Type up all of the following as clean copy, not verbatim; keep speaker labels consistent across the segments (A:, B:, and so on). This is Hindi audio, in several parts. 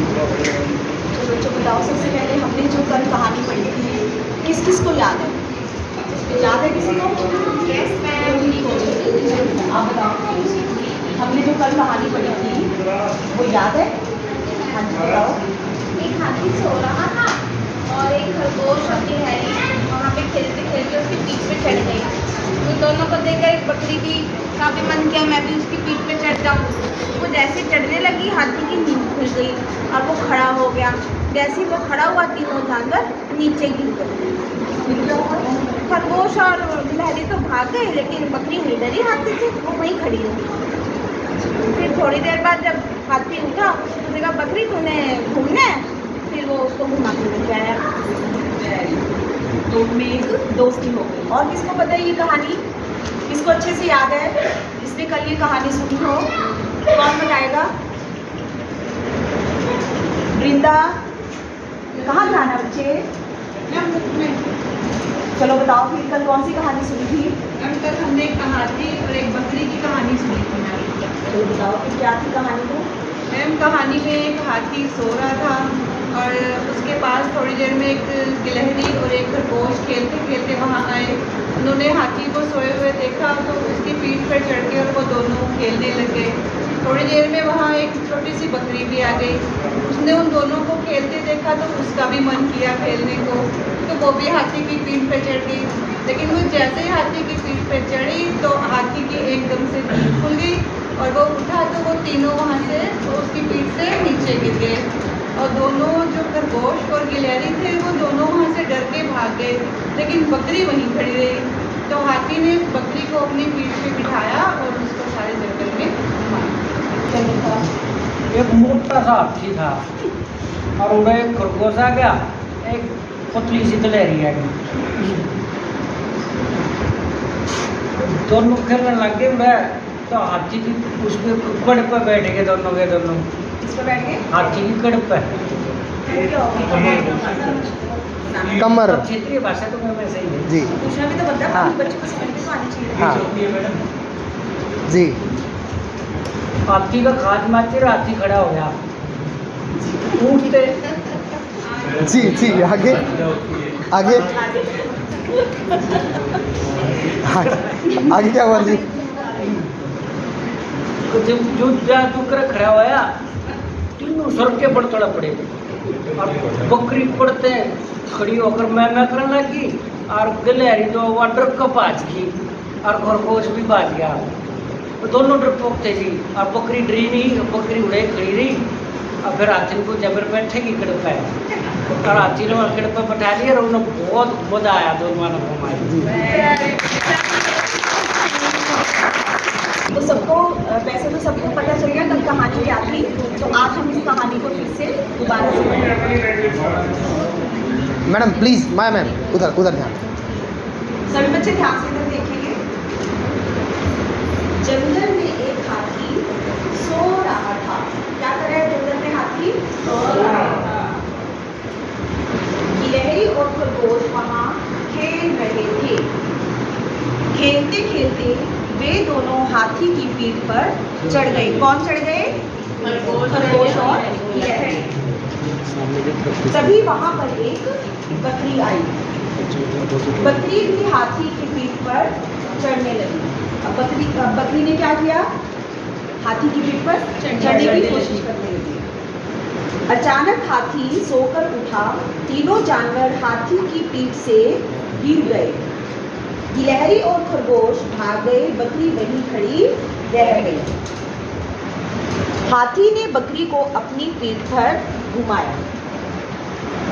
A: तो बच्चों बताओ, सबसे पहले हमने जो कल कहानी पढ़ी थी, किस किस को याद है? याद है किसी को? आप बताओ, हमने जो कल कहानी पढ़ी थी वो याद है? हाँ जी बताओ।
B: एक हाथी सो रहा था और एक खरगोश और गिलहरी वहाँ पे खेलते खेलते उसके पीठ पे चढ़ गई। तो दोनों को देखकर एक बकरी भी काफ़ी मन किया मैं भी उसकी पीठ पे चढ़ जाऊँ। वो जैसे चढ़ने लगी हाथी की नींद खुल गई और वो खड़ा हो गया। जैसे ही वो खड़ा हुआ तीनों जानवर नीचे गिर गए। खरगोश और गिलहरी तो भाग गए लेकिन बकरी नहीं डरी हाथी से, वो वहीं खड़ी रही। फिर थोड़ी देर बाद जब हाथी उठा तो देखा बकरी तूने घूमना है, फिर वो उसको घुमा के लेके आया।
A: तो में एक दोस्ती हो गई। और किसको पता है ये कहानी? किसको अच्छे से याद है? जिसने कल ये कहानी सुनी हो, कौन बताएगा? वृंदा, कहाँ जाना बच्चे? चलो बताओ फिर कल कौन सी कहानी सुनी थी?
C: कल हमने एक हाथी और एक बकरी की कहानी सुनी थी मैम।
A: चलो बताओ फिर क्या थी कहानी को?
C: मैम कहानी में एक हाथी सो रहा था और उसके पास थोड़ी देर में एक गिलहरी और एक खरगोश खेलते खेलते वहाँ आए। उन्होंने हाथी को सोए हुए देखा तो उसकी पीठ पर चढ़ के और वो दोनों खेलने लग गए। थोड़ी देर में वहाँ एक छोटी सी बकरी भी आ गई। उसने उन दोनों को खेलते देखा तो उसका भी मन किया खेलने को, तो वो भी हाथी की पीठ पर चढ़ गई। लेकिन वो जैसे ही हाथी की पीठ पर चढ़ी तो हाथी की एकदम से पीठ खुल गई और वो उठा तो वो तीनों वहाँ से उसकी पीठ से नीचे गिर गए। और दोनों जो खरगोश और गिलहरी थे वो दोनों वहाँ से डर के भाग गए, लेकिन बकरी वहीं खड़ी रही। तो हाथी ने बकरी को अपनी पीठ पे बिठाया और उसको सारे जंगल में घुमाया।
D: एक मोटा सा हाथी था और उड़े एक खरगोश आ गया, एक पतली सी गिलहरी आ गई। दोनों खेलने लग गए उड़े, तो हाथी की उसके कड़ पे बैठ गए दोनों के दोनों।
A: किस पर बैठ गए?
D: हाथी की कड़ पे।
E: कमर।
D: क्षेत्रीय भाषा तो मैं वैसे ही है
E: जी
A: पूछना भी तो बनता है,
E: हाँ।
A: बच्चों को समझ में तो आनी चाहिए।
E: हाँ जी
D: हाथी का खाज मारते हाथी खड़ा हो गया उठते।
E: जी जी आगे आगे आगे क्या हुआ जी?
D: जो कर खड़ा होया तीनों सर के पर तड़ा पड़े और बकरी पड़ते खड़ी होकर मैं करने लगी और गिलहरी तो वाटर का बाज गई और खरगोश भी बाज गया। तो दोनों डरपोक थे जी और बकरी डरी नहीं, बकरी उड़े खड़ी रही। और फिर हाथी को जबर बैठे की कड़ पे और हाथी ने कड़ पे बैठा लिया और उन्हें बहुत मजा आया दोनों को हमारी।
A: तो सबको वैसे तो सबको पता चल गया कल कहानी क्या थी, तो आज हम इस कहानी को फिर से दोबारा से पढ़ेंगे।
E: मैडम प्लीज मैम उधर उधर ध्यान।
A: सभी बच्चे ध्यान से इधर देखेंगे। जंगल में एक हाथी सो रहा था। क्या कर रहा है जंगल में हाथी? सो रहा था। गिलहरी और खरगोश वहाँ खेल रहे थे। खेलते खेलते वे दोनों हाथी की पीठ पर चढ़ गए। कौन चढ़ गए? खरगोश और गिलहरी। तभी वहाँ पर एक बकरी आई। बकरी भी हाथी की पीठ पर चढ़ने लगी। अब बकरी ने क्या किया? हाथी की पीठ पर चढ़ने की कोशिश करने लगी। अचानक हाथी सोकर उठा। तीनों जानवर हाथी की पीठ से गिर गए। गिलहरी और खरगोश भाग गए, बकरी वहीं खड़ी रह गई। हाथी ने बकरी को अपनी पीठ पर घुमाया।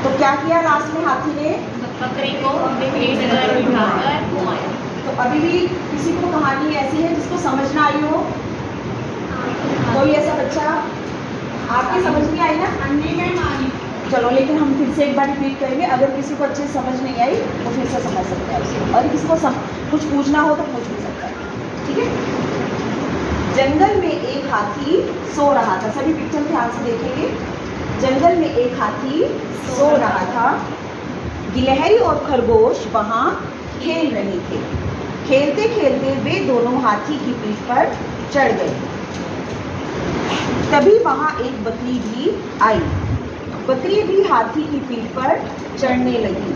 A: तो क्या किया लास्ट में हाथी ने?
B: बकरी को अपनी पीठ पर बिठाकर घुमाया।
A: तो अभी भी किसी को कहानी ऐसी है जिसको समझ ना आई हो? कोई ऐसा बच्चा? आपकी समझ नहीं आई ना? चलो लेकिन हम फिर से एक बार रिपीट करेंगे। अगर किसी को अच्छे से समझ नहीं आई तो फिर से समझ सकते हैं उसे, और किसी को कुछ पूछना हो तो पूछ भी सकता है। ठीक है। जंगल में एक हाथी सो रहा था। सभी पिक्चर ध्यान से देखेंगे। जंगल में एक हाथी सो रहा था। गिलहरी और खरगोश वहाँ खेल रहे थे। खेलते खेलते वे दोनों हाथी की पीठ पर चढ़ गए। तभी वहां एक बकरी भी आई। बकरी भी हाथी की पीठ पर चढ़ने लगी।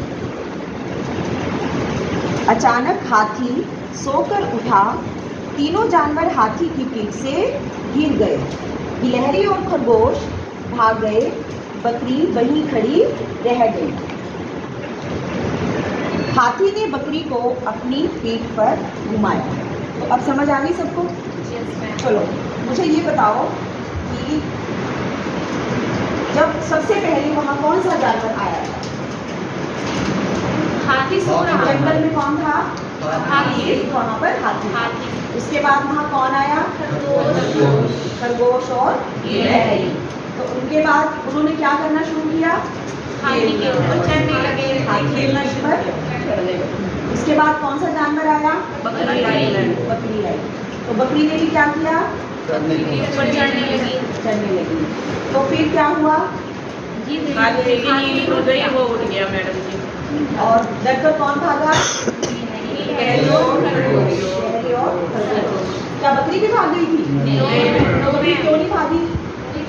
A: अचानक हाथी सोकर उठा। तीनों जानवर हाथी की पीठ से गिर गए। गिलहरी और खरगोश भाग गए। बकरी वहीं खड़ी रह गई। हाथी ने बकरी को अपनी पीठ पर घुमाया। तो अब समझ आ गई सबको? चलो मुझे ये बताओ कि जब सबसे पहले वहां कौन सा जानवर आया था?
B: हाथी सो रहा था।
A: जंगल में कौन था?
B: हाथी।
A: वहां पर हाथी।
B: हाथी।
A: उसके बाद वहां कौन आया?
B: खरगोश।
A: खरगोश और गिलहरी। तो उनके बाद उन्होंने क्या करना शुरू किया?
B: हाथी के ऊपर चढ़ने लगे।
A: हाथी के ऊपर चढ़ गए। उसके बाद कौन सा जानवर आया?
B: बकरी आई।
A: बकरी आई। तो बकरी ने भी क्या किया?
B: ऊपर चढ़ने लगी।
A: चढ़ने लगी। तो फिर क्या हुआ?
B: हाथी की नींद उड़ गई, वो उड़ गया मैडम जी।
A: और डरकर कौन भागा?
B: गिलहरी और खरगोश।
A: गिलहरी और खरगोश। क्या बकरी भी भाग गई थी?
B: नहीं।
A: तो बकरी क्यों नहीं भागी?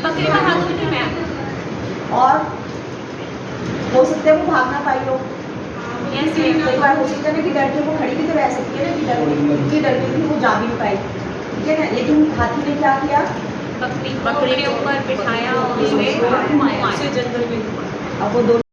B: बकरी भाग गई थी मैम।
A: और हो सकता है वो भाग ना पाई हो।
B: कैसे?
A: कई बार हो सकता है ना कि डर के वो खड़ी भी तो रह सकती है ना कि डर गई थी वो जा भी नहीं पाई, ठीक है ना। लेकिन हाथी ने क्या किया?
B: बकरी के ऊपर बिठाया और उसे घुमाया।
A: अब वो दोनों